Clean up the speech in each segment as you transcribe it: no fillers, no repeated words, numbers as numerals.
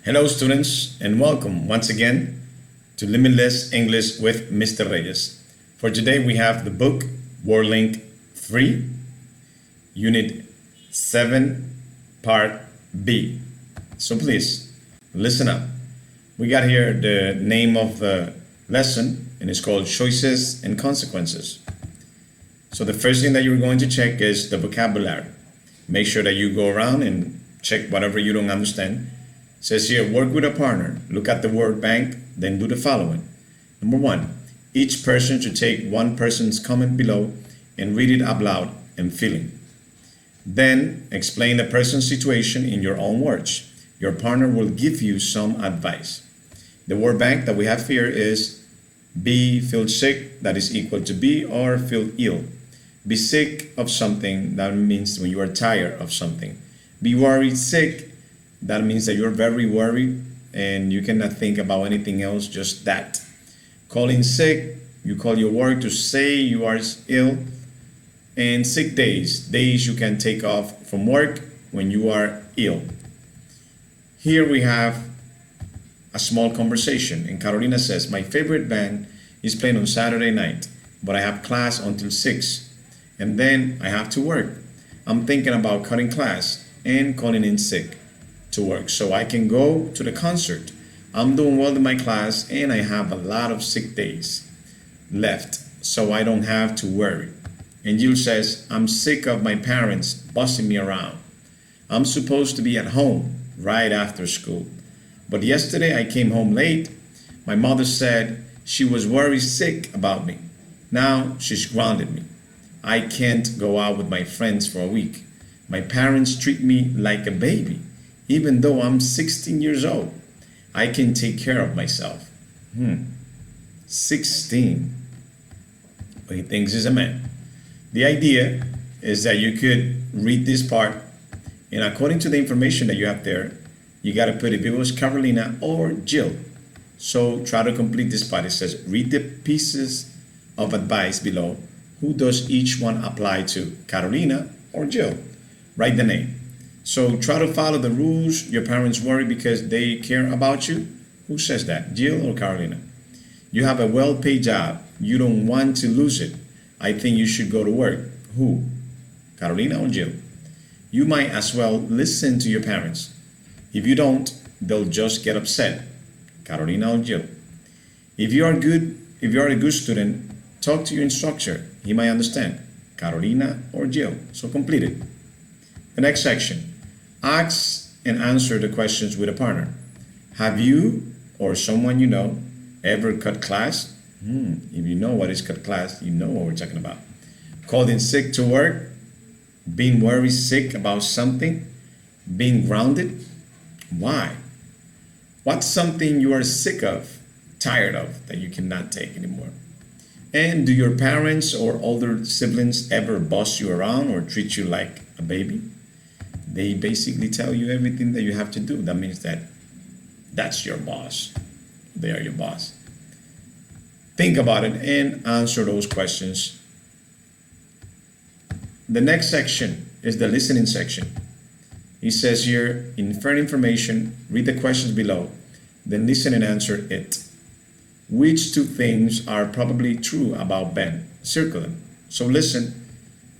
Hello, students, and welcome once again to Limitless English with Mr. Reyes. For today, we have the book WordLink 3, Unit 7, Part B. So please, listen up. We got here the name of the lesson, and it's called Choices and Consequences. So the first thing that you're going to check is the vocabulary. Make sure that you go around and check whatever you don't understand. It says here, work with a partner. Look at the word bank, then do the following. Number 1, each person should take one person's comment below and read it out loud and feeling. Then explain the person's situation in your own words. Your partner will give you some advice. The word bank that we have here is be feel sick, that is equal to be, or feel ill. Be sick of something, that means when you are tired of something. Be worried sick, that means that you're very worried and you cannot think about anything else, just that. Calling sick, you call your work to say you are ill. And sick days, days you can take off from work when you are ill. Here we have a small conversation, and Carolina says, my favorite band is playing on Saturday night, but I have class until 6, and then I have to work. I'm thinking about cutting class and calling in sick to work so I can go to the concert. I'm doing well in my class and I have a lot of sick days left, so I don't have to worry. And Jill says, I'm sick of my parents bossing me around. I'm supposed to be at home right after school. But yesterday I came home late. My mother said she was worried sick about me. Now she's grounded me. I can't go out with my friends for a week. My parents treat me like a baby. Even though I'm 16 years old, I can take care of myself. 16. But he thinks he's a man. The idea is that you could read this part, and according to the information that you have there, you got to put if it was Carolina or Jill. So try to complete this part. It says, read the pieces of advice below. Who does each one apply to, Carolina or Jill? Write the name. So try to follow the rules. Your parents worry because they care about you. Who says that, Jill or Carolina? You have a well-paid job. You don't want to lose it. I think you should go to work. Who? Carolina or Jill? You might as well listen to your parents. If you don't, they'll just get upset. Carolina or Jill? If you are a good student, talk to your instructor. He might understand. Carolina or Jill? So complete it. The next section. Ask and answer the questions with a partner. Have you or someone you know ever cut class? If you know what is cut class, you know what we're talking about. Called in sick to work, being worried sick about something, being grounded. Why? What's something you are sick of, tired of, that you cannot take anymore? And do your parents or older siblings ever boss you around or treat you like a baby? They basically tell you everything that you have to do. That means that that's your boss. They are your boss. Think about it and answer those questions. The next section is the listening section. He says here, infer information, read the questions below, then listen and answer it. Which two things are probably true about Ben? Circle them. So listen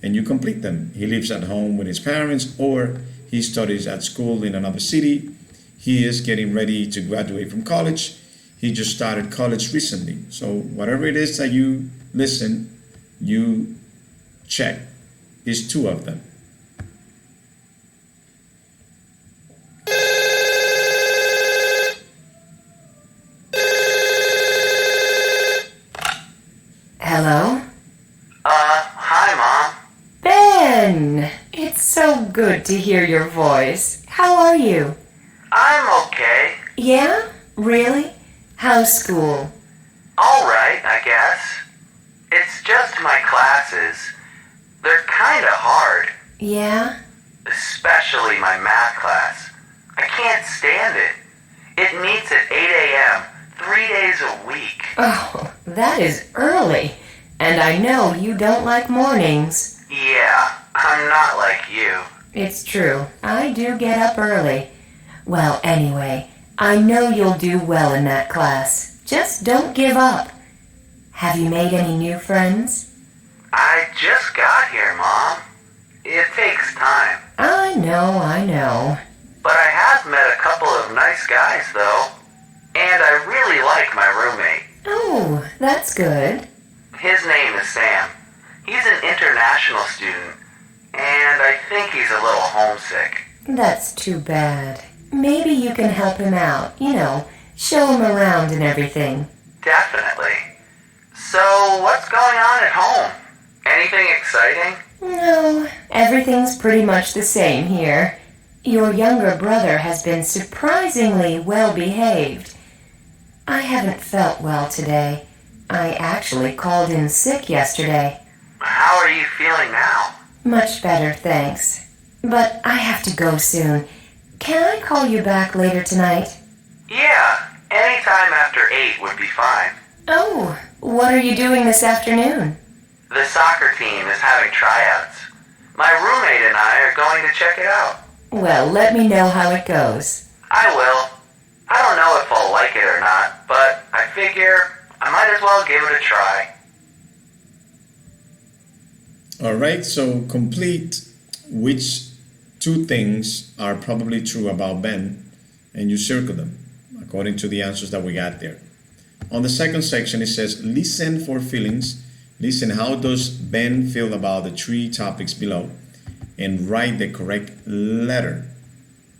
and you complete them. He lives at home with his parents, or he studies at school in another city. He is getting ready to graduate from college. He just started college recently. So whatever it is that you listen, you check. Is two of them. Hello? Hi, Mom. Ben! It's so good to hear your voice. How are you? I'm okay. Yeah? Really? How's school? All right, I guess. It's just my classes. They're kind of hard. Yeah? Especially my math class. I can't stand it. It meets at 8 a.m., 3 days a week. Oh, that is early. And I know you don't like mornings. Yeah, I'm not like you. It's true. I do get up early. Well, anyway, I know you'll do well in that class. Just don't give up. Have you made any new friends? I just got here, Mom. It takes time. I know. But I have met a couple of nice guys, though. And I really like my roommate. Oh, that's good. His name is Sam. He's an international student, and I think he's a little homesick. That's too bad. Maybe you can help him out, show him around and everything. Definitely. So, what's going on at home? Anything exciting? No, everything's pretty much the same here. Your younger brother has been surprisingly well behaved. I haven't felt well today. I actually called in sick yesterday. How are you feeling now? Much better, thanks. But I have to go soon. Can I call you back later tonight? Yeah, anytime after 8 would be fine. Oh, what are you doing this afternoon? The soccer team is having tryouts. My roommate and I are going to check it out. Well, let me know how it goes. I will. I don't know if I'll like it or not, but I figure I might as well give it a try. All right, so complete which two things are probably true about Ben, and you circle them according to the answers that we got there. On the second section, it says, listen for feelings. Listen, how does Ben feel about the three topics below? And write the correct letter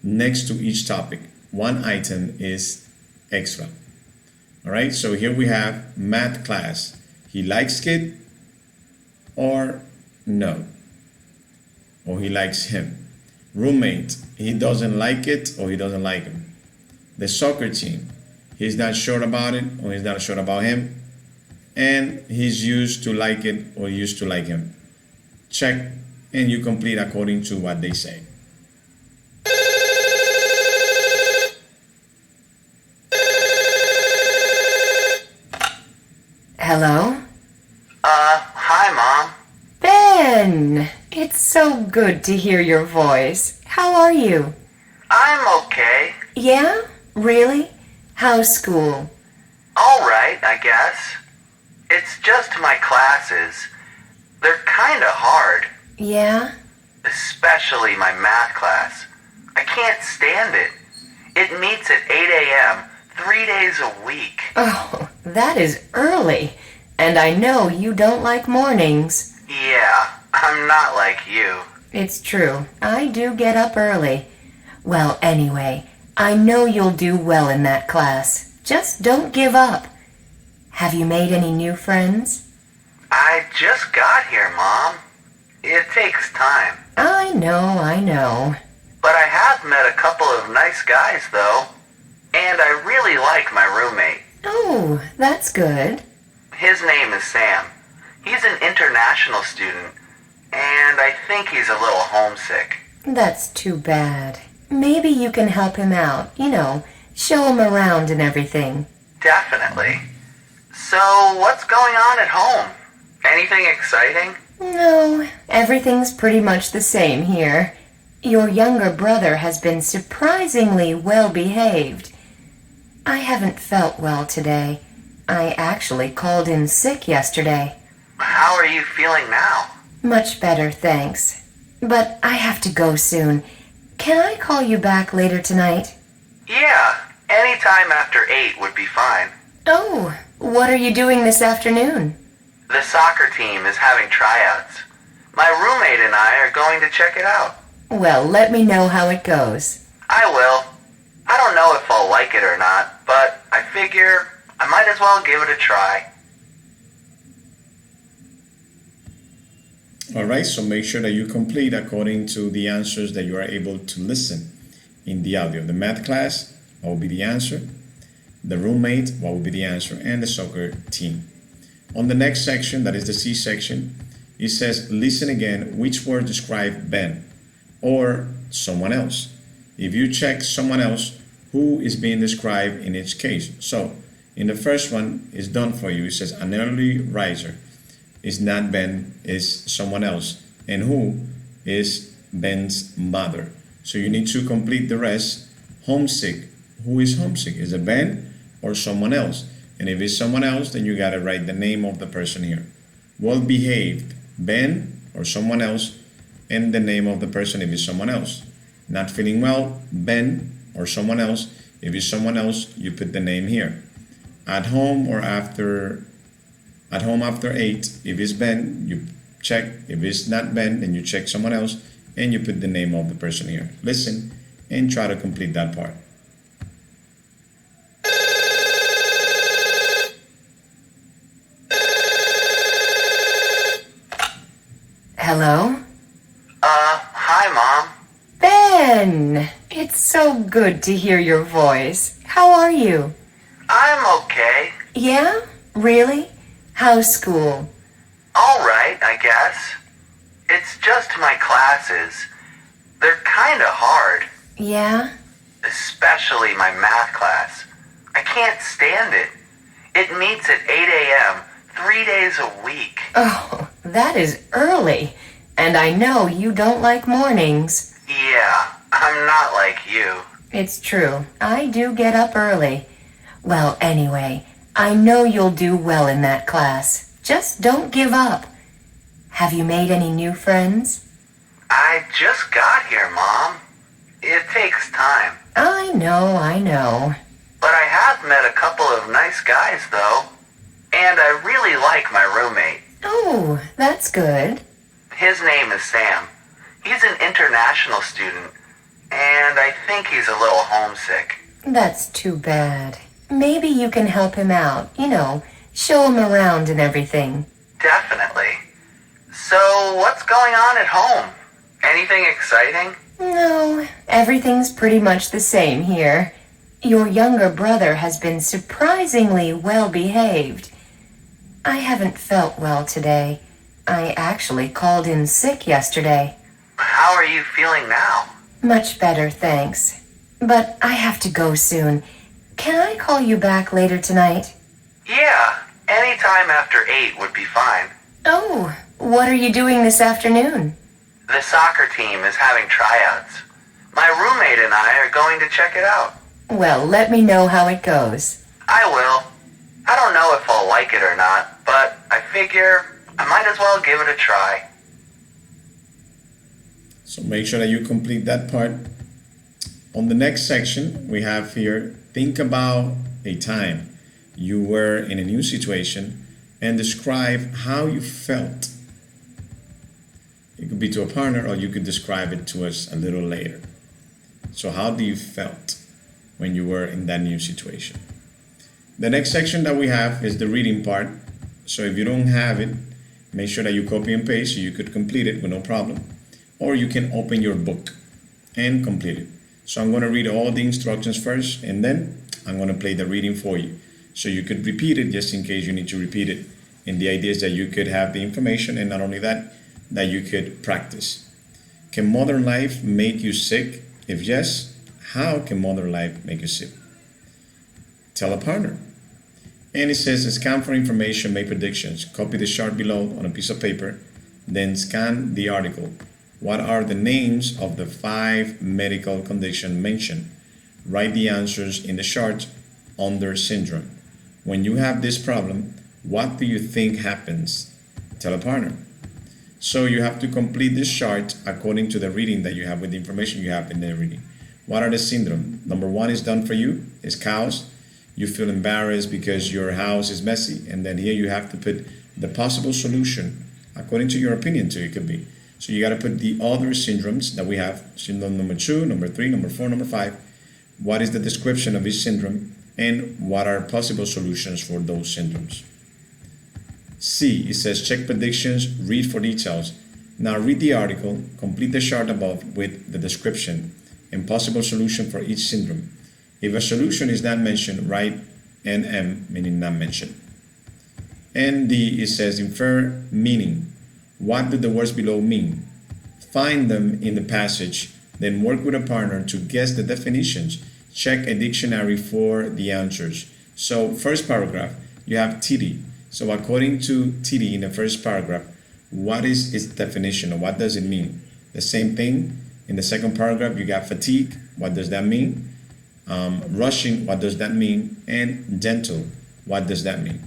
next to each topic. One item is extra. All right, so here we have math class. He likes it or no? Or he likes him. Roommate, he doesn't like it or he doesn't like him. The soccer team, he's not sure about it or he's not sure about him. And he's used to like it or used to like him. Check and you complete according to what they say. Hello? Hi, Mom. Ben! It's so good to hear your voice. How are you? I'm okay. Yeah? Really? How's school? All right, I guess. It's just my classes. They're kind of hard. Yeah? Especially my math class. I can't stand it. It meets at 8 a.m. 3 days a week. Oh, that is early. And I know you don't like mornings. Yeah, I'm not like you. It's true. I do get up early. Well, anyway, I know you'll do well in that class. Just don't give up. Have you made any new friends? I just got here, Mom. It takes time. I know. But I have met a couple of nice guys, though. And I really like my roommate. Oh, that's good. His name is Sam. He's an international student, and I think he's a little homesick. That's too bad. Maybe you can help him out, show him around and everything. Definitely. So, what's going on at home? Anything exciting? No, everything's pretty much the same here. Your younger brother has been surprisingly well behaved. I haven't felt well today. I actually called in sick yesterday. How are you feeling now? Much better, thanks. But I have to go soon. Can I call you back later tonight? Yeah, anytime after 8 would be fine. Oh, what are you doing this afternoon? The soccer team is having tryouts. My roommate and I are going to check it out. Well, let me know how it goes. I will. I don't know if I'll like it or not, but I figure I might as well give it a try. All right, so make sure that you complete according to the answers that you are able to listen in the audio. The math class, what will be the answer? The roommate, what will be the answer? And the soccer team. On the next section, that is the C section, it says, listen again, which word describe Ben or someone else? If you check someone else, who is being described in each case? So, in the first one, it's done for you. It says, an early riser. Is not Ben, is someone else. And who is Ben's mother. So you need to complete the rest. Homesick. who is homesick? Is it Ben or someone else? And if it's someone else, then you gotta write the name of the person here. Well behaved, Ben or someone else, and the name of the person if it's someone else. Not feeling well, Ben or someone else. If it's someone else, you put the name here. At home after 8, if it's Ben, you check. If it's not Ben, then you check someone else and you put the name of the person here. Listen and try to complete that part. Hello? Hi, Mom. Ben! It's so good to hear your voice. How are you? I'm okay. Yeah? Really? How's school? All right, I guess. It's just my classes. They're kind of hard, Yeah? especially my math class. I can't stand it. It meets at 8 a.m. 3 days a week. Oh, that is early. And I know you don't like mornings. Yeah, I'm not like you. It's true. I do get up early. Well, anyway, I know you'll do well in that class. Just don't give up. Have you made any new friends? I just got here, Mom. It takes time. I know. But I have met a couple of nice guys, though. And I really like my roommate. Oh, that's good. His name is Sam. He's an international student, and I think he's a little homesick. That's too bad. Maybe you can help him out, show him around and everything. Definitely. So, what's going on at home? Anything exciting? No, everything's pretty much the same here. Your younger brother has been surprisingly well behaved. I haven't felt well today. I actually called in sick yesterday. How are you feeling now? Much better, thanks. But I have to go soon. Can I call you back later tonight? Yeah, anytime after 8 would be fine. Oh, what are you doing this afternoon? The soccer team is having tryouts. My roommate and I are going to check it out. Well, let me know how it goes. I will. I don't know if I'll like it or not, but I figure I might as well give it a try. So make sure that you complete that part. On the next section, we have here, think about a time you were in a new situation and describe how you felt. It could be to a partner or you could describe it to us a little later. So how do you felt when you were in that new situation? The next section that we have is the reading part. So if you don't have it, make sure that you copy and paste so you could complete it with no problem. Or you can open your book and complete it. So I'm going to read all the instructions first, and then I'm going to play the reading for you. So you could repeat it just in case you need to repeat it. And the idea is that you could have the information, and not only that, that you could practice. Can modern life make you sick? If yes, how can modern life make you sick? Tell a partner. And it says, scan for information, make predictions. Copy the chart below on a piece of paper, then scan the article. What are the names of the 5 medical conditions mentioned? Write the answers in the chart under syndrome. When you have this problem, what do you think happens? Tell a partner. So you have to complete this chart according to the reading that you have with the information you have in the reading. What are the syndrome? Number 1 is done for you, is chaos. You feel embarrassed because your house is messy. And then here you have to put the possible solution according to your opinion too, it could be. So you got to put the other syndromes that we have. Syndrome number 2, number 3, number 4, number 5. What is the description of each syndrome? And what are possible solutions for those syndromes? C, it says check predictions, read for details. Now read the article, complete the chart above with the description and possible solution for each syndrome. If a solution is not mentioned, write NM, meaning not mentioned. And D, it says infer meaning. What do the words below mean? Find them in the passage, then work with a partner to guess the definitions. Check a dictionary for the answers. So first paragraph, you have TD. So according to TD in the first paragraph, what is its definition or what does it mean? The same thing in the second paragraph, you got fatigue. What does that mean? Rushing, what does that mean? And dental, what does that mean?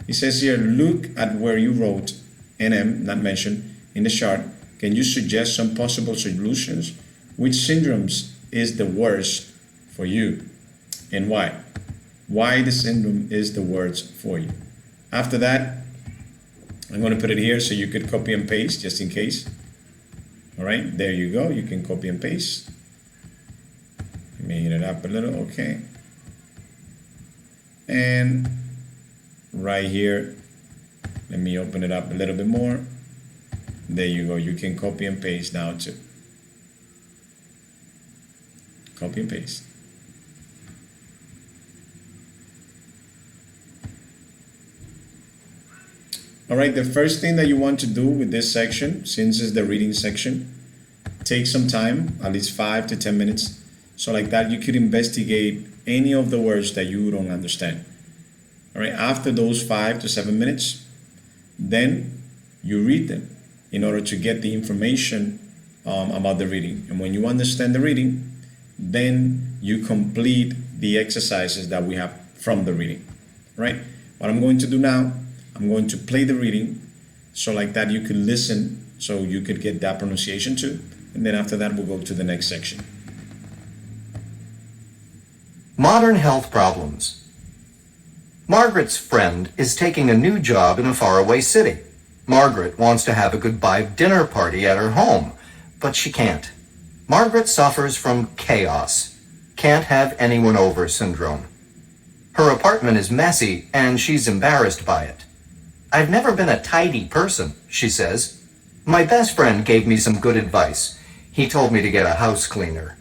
It says here, look at where you wrote NM, not mentioned, in the chart. Can you suggest some possible solutions? Which syndromes is the worst for you and why? Why the syndrome is the worst for you. After that, I'm going to put it here so you could copy and paste just in case. All right, there you go. You can copy and paste. Let me heat it up a little, okay. And right here, let me open it up a little bit more. There you go. You can copy and paste now too. Copy and paste. All right, the first thing that you want to do with this section, since it's the reading section, take some time, at least 5 to 10 minutes. So like that, you could investigate any of the words that you don't understand. All right, after those 5 to 7 minutes, then you read them in order to get the information about the reading. And when you understand the reading, then you complete the exercises that we have from the reading. All right, what I'm going to do now, I'm going to play the reading so like that you could listen so you could get that pronunciation too. And then after that, we'll go to the next section. Modern health problems. Margaret's friend is taking a new job in a faraway city. Margaret wants to have a goodbye dinner party at her home, but she can't. Margaret suffers from chaos, can't have anyone over syndrome. Her apartment is messy and she's embarrassed by it. I've never been a tidy person, she says. My best friend gave me some good advice. He told me to get a house cleaner.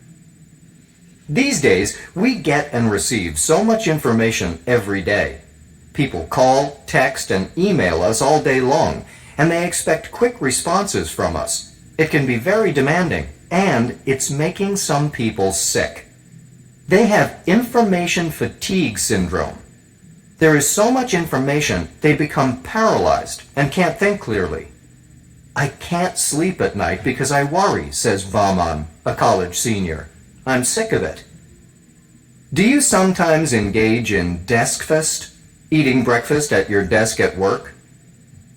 These days, we get and receive so much information every day. People call, text, and email us all day long, and they expect quick responses from us. It can be very demanding, and it's making some people sick. They have information fatigue syndrome. There is so much information, they become paralyzed and can't think clearly. I can't sleep at night because I worry, says Vaman, a college senior. I'm sick of it. Do you sometimes engage in deskfest, eating breakfast at your desk at work?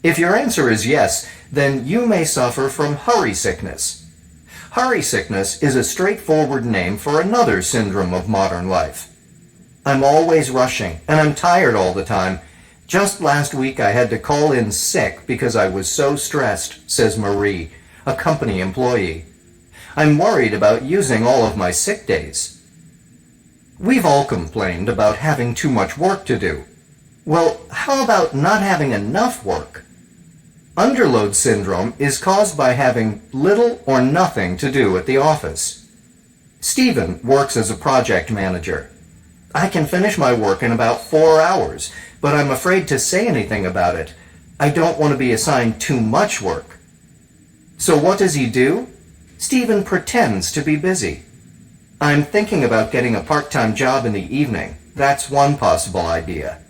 If your answer is yes, then you may suffer from hurry sickness. Hurry sickness is a straightforward name for another syndrome of modern life. I'm always rushing, and I'm tired all the time. Just last week I had to call in sick because I was so stressed, says Marie, a company employee. I'm worried about using all of my sick days. We've all complained about having too much work to do. Well, how about not having enough work? Underload syndrome is caused by having little or nothing to do at the office. Stephen works as a project manager. I can finish my work in about 4 hours, but I'm afraid to say anything about it. I don't want to be assigned too much work. So what does he do? Stephen pretends to be busy. I'm thinking about getting a part-time job in the evening. That's one possible idea.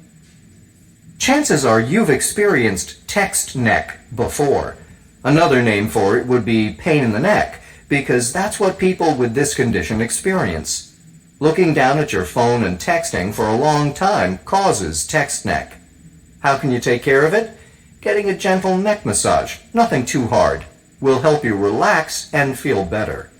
Chances are you've experienced text neck before. Another name for it would be pain in the neck, because that's what people with this condition experience. Looking down at your phone and texting for a long time causes text neck. How can you take care of it? Getting a gentle neck massage, nothing too hard, will help you relax and feel better.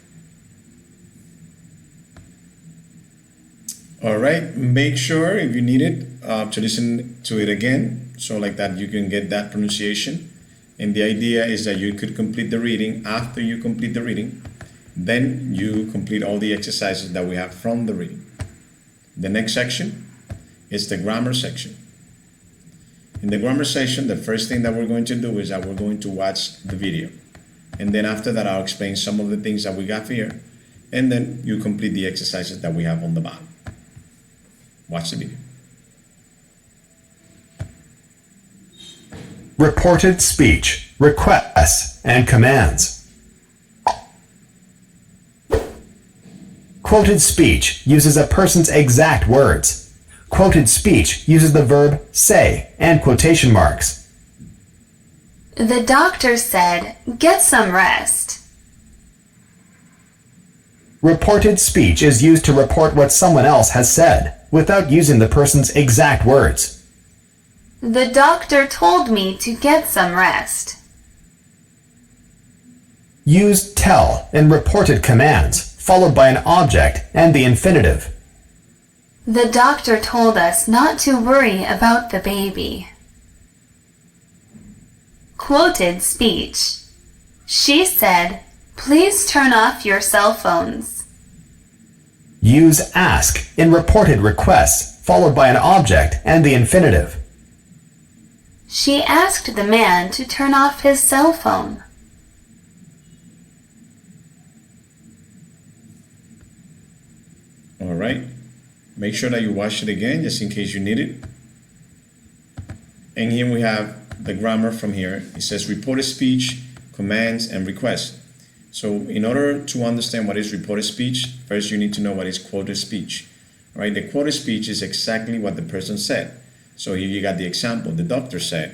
All right, make sure if you need it to listen to it again, so like that you can get that pronunciation. And the idea is that you could complete the reading. After you complete the reading, then you complete all the exercises that we have from the reading. The next section is the grammar section. In the grammar section, the first thing that we're going to do is that we're going to watch the video. And then after that, I'll explain some of the things that we got here. And then you complete the exercises that we have on the bottom. Watch the video. Reported speech, requests, and commands. Quoted speech uses a person's exact words. Quoted speech uses the verb say and quotation marks. The doctor said, "Get some rest." Reported speech is used to report what someone else has said, without using the person's exact words. The doctor told me to get some rest. Use tell in reported commands, followed by an object and the infinitive. The doctor told us not to worry about the baby. Quoted speech. She said, "Please turn off your cell phones." Use ask in reported requests, followed by an object and the infinitive. She asked the man to turn off his cell phone. All right. Make sure that you watch it again just in case you need it. And here we have the grammar from here. It says reported speech, commands, and requests. So in order to understand what is reported speech, first you need to know what is quoted speech. All right, the quoted speech is exactly what the person said. So here you got the example. The doctor said,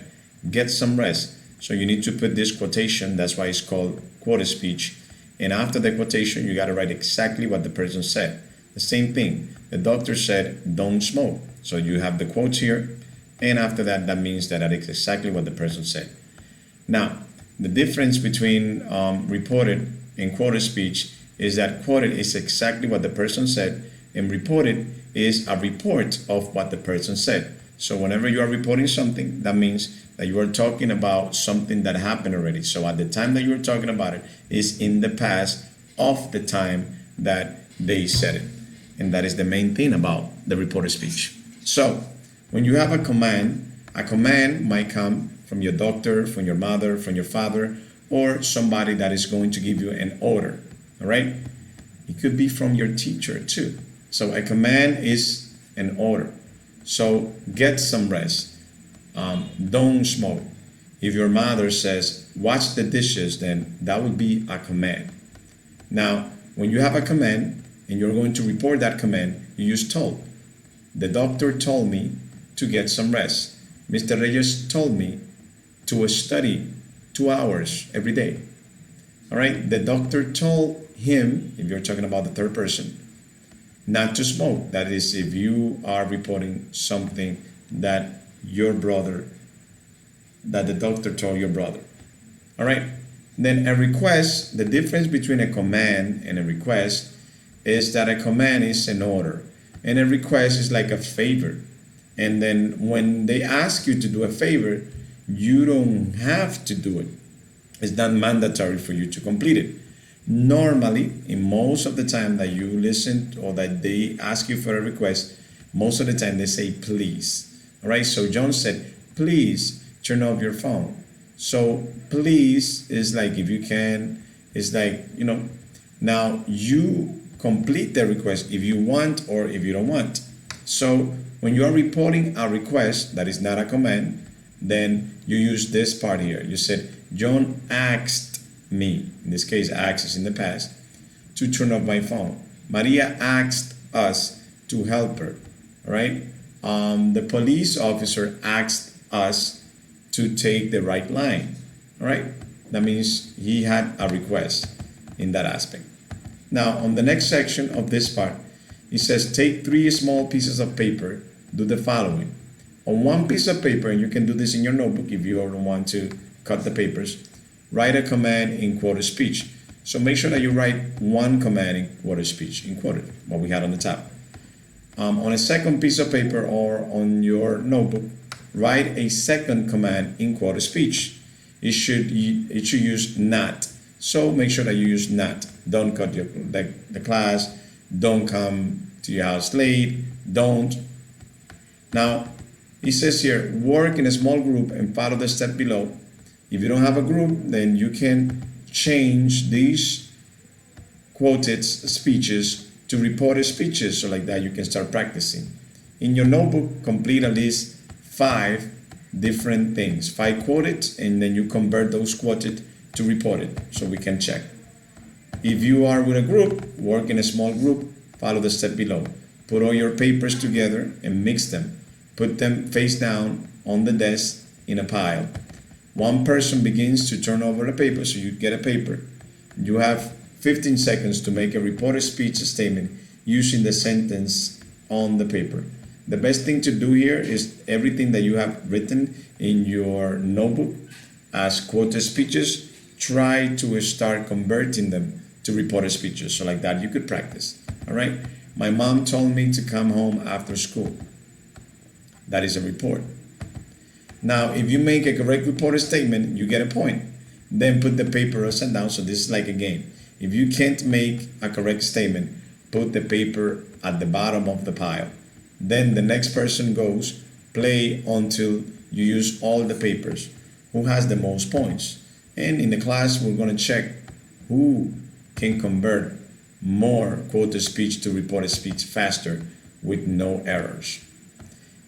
"Get some rest." So you need to put this quotation. That's why it's called quoted speech. And after the quotation, you got to write exactly what the person said. The same thing. The doctor said, "Don't smoke." So you have the quotes here. And after that, that means that is exactly what the person said. Now, the difference between reported and quoted speech is that quoted is exactly what the person said, and reported is a report of what the person said. So whenever you are reporting something, that means that you are talking about something that happened already. So at the time that you are talking about it is in the past of the time that they said it. And that is the main thing about the reported speech. So when you have a command might come from your doctor, from your mother, from your father, or somebody that is going to give you an order. All right? It could be from your teacher too. So a command is an order. So get some rest. Don't smoke. If your mother says, "Wash the dishes," then that would be a command. Now, when you have a command and you're going to report that command, you use told. The doctor told me to get some rest. Mr. Reyes told me to study 2 hours every day. All right? The doctor told him, if you're talking about the third person, not to smoke. That is, if you are reporting something that that the doctor told your brother. All right? Then a request, the difference between a command and a request is that a command is an order and a request is like a favor. And then when they ask you to do a favor, you don't have to do it. It's not mandatory for you to complete it. Normally, in most of the time that you listen or that they ask you for a request, most of the time they say please. All right, so John said, "Please turn off your phone." So please is like, if you can, it's like, now you complete the request if you want or if you don't want. So when you are reporting a request that is not a command, then you use this part here. You said, "John asked me," in this case, asked is in the past, "to turn off my phone. Maria asked us to help her." All right? The police officer asked us to take the right line. All right? That means he had a request in that aspect. Now, on the next section of this part, it says, "Take 3 small pieces of paper. Do the following." On one piece of paper, and you can do this in your notebook if you don't want to cut the papers, write a command in quoted speech. So make sure that you write one command in quoted speech, in quoted, what we had on the top. On a second piece of paper or on your notebook, write a second command in quoted speech. It should use not. So make sure that you use not. Don't cut the class. Don't come to your house late. Don't. Now, it says here, work in a small group and follow the step below. If you don't have a group, then you can change these quoted speeches to reported speeches. So like that, you can start practicing. In your notebook, complete at least 5 different things. 5 quoted, and then you convert those quoted to reported so we can check. If you are with a group, work in a small group, follow the step below. Put all your papers together and mix them. Put them face down on the desk in a pile. One person begins to turn over the paper, so you get a paper. You have 15 seconds to make a reported speech statement using the sentence on the paper. The best thing to do here is everything that you have written in your notebook as quoted speeches, try to start converting them to reported speeches. So like that, you could practice. All right. My mom told me to come home after school. That is a report. Now, if you make a correct reported statement, you get a point. Then put the paper upside down. So this is like a game. If you can't make a correct statement, put the paper at the bottom of the pile. Then the next person goes, play until you use all the papers. Who has the most points? And in the class, we're going to check who can convert more quoted speech to reported speech faster with no errors.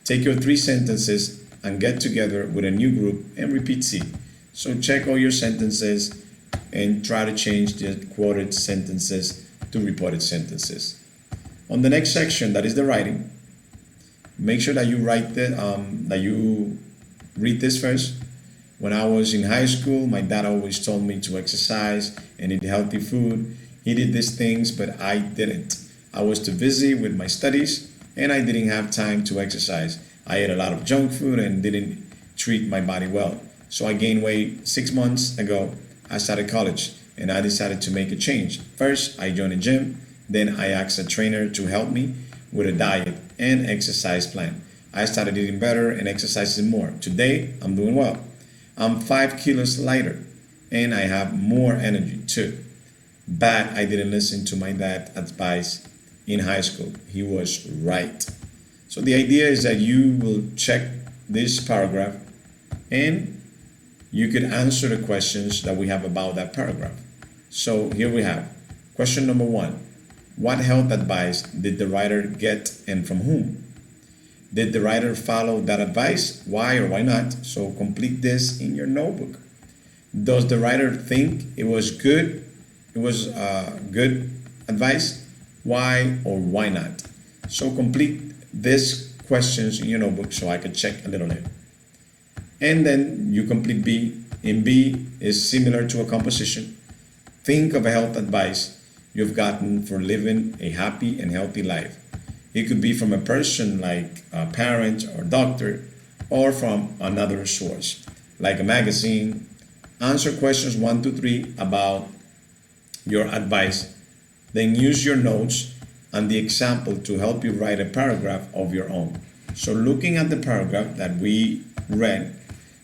Take your 3 sentences and get together with a new group and repeat C. So check all your sentences and try to change the quoted sentences to reported sentences. On the next section, that is the writing, make sure that you write that you read this first. When I was in high school, my dad always told me to exercise and eat healthy food. He did these things, but I didn't. I was too busy with my studies and I didn't have time to exercise. I ate a lot of junk food and didn't treat my body well. So I gained weight 6 months ago. I started college and I decided to make a change. First, I joined a gym. Then I asked a trainer to help me with a diet and exercise plan. I started eating better and exercising more. Today, I'm doing well. I'm 5 kilos lighter and I have more energy too. But I didn't listen to my dad's advice in high school. He was right. So the idea is that you will check this paragraph and you could answer the questions that we have about that paragraph. So here we have question number 1. What health advice did the writer get and from whom? Did the writer follow that advice? Why or why not? So complete this in your notebook. Does the writer think it was good? It was good advice? Why or why not? So complete these questions in your notebook so I could check a little later. And then you complete B. In B is similar to a composition. Think of a health advice you've gotten for living a happy and healthy life. It could be from a person like a parent or doctor, or from another source, like a magazine. Answer questions 1 to 3 about your advice. Then use your notes and the example to help you write a paragraph of your own. So looking at the paragraph that we read,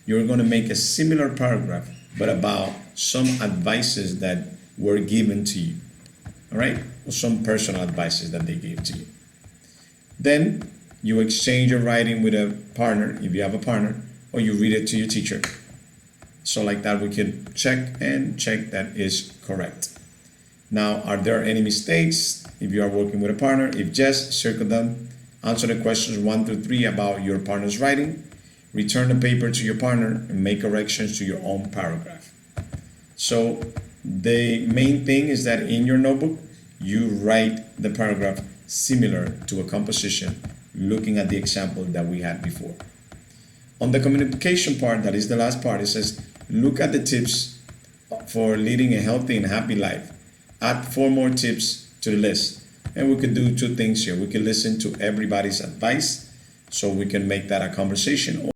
you're going to make a similar paragraph, but about some advices that were given to you. All right? Or some personal advices that they gave to you. Then you exchange your writing with a partner, if you have a partner, or you read it to your teacher. So like that, we can check that is correct. Now, are there any mistakes if you are working with a partner? If yes, circle them. Answer the questions 1 through 3 about your partner's writing. Return the paper to your partner and make corrections to your own paragraph. So the main thing is that in your notebook, you write the paragraph similar to a composition, looking at the example that we had before. On the communication part, that is the last part, it says, look at the tips for leading a healthy and happy life. Add 4 more tips to the list. And we could do 2 things here. We could listen to everybody's advice, so we can make that a conversation,